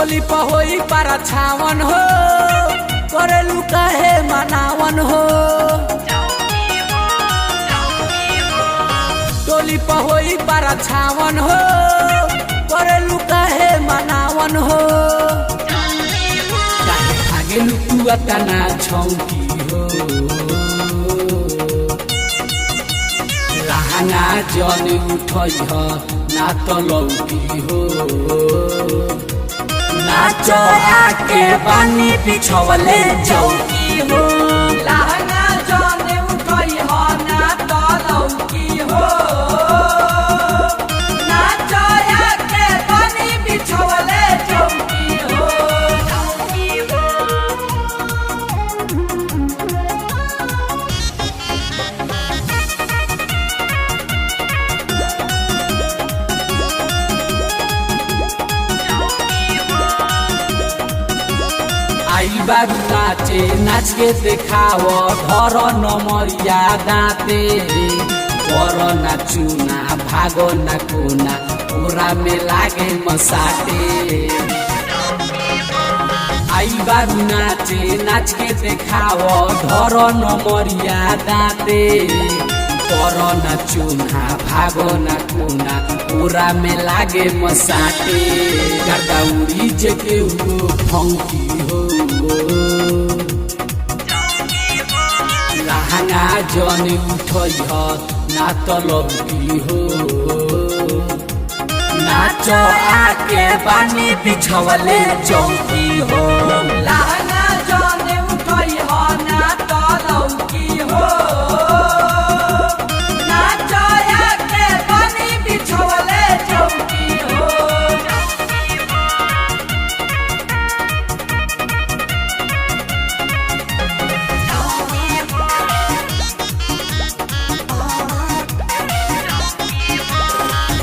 टोली पहोई पर छावन हो करेलू काहे मनावन हो टोली पहोई पर छावन हो करेलू काहे मनावन हो काहे भागे लुकुआ तना छौकी हो लहंगा जन उठई हो ना तो लौकी हो नाचो आके पानी पिछवले चौकी हो लहंगा जन उठई हो ना तो लौकी हो नाचो आके पानी पिछवले चौकी हो आई बारू नाचे नाच के देखाओ धर नमरिया दाते कर नाचुना भागो ना कोना पूरा में लागे मसाटे आई बारू नाचे नाच के देखाओ धर नमरिया दाते कर नाचुना भागो ना कोना पूरा में लागे मसाटे गर्दाउरी जेके हो फंकी हो लहंगा जन उठई हो ना तो लौकी हो नाचो आके पानी बिछवले चौकी हो लहंगा जन उठई हो ना तो लौकी हो नाचो आके पानी बिछवले चौकी हो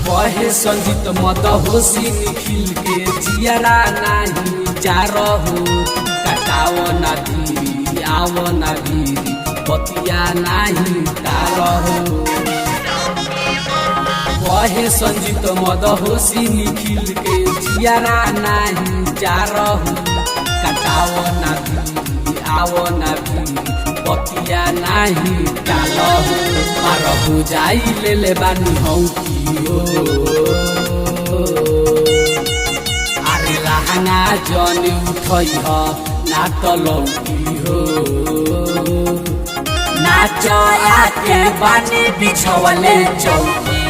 कहे संगीत मत होशी निखिल के जियारा नहीं जा रहो कटाओ ना धीरी आओ ना धीरी बतिया नहीं तारहो कहे संगीत मत होशी निखिल के जियारा नहीं जा रहो कटाओ ना धीरी आओ ना धीरी बतिया नहीं तारहो मार हो जाई ले ले बानी हौकी अरे लहंगा जन उठई हो ना तो लौकी हो नाचो आके बानी बिछवले चौकी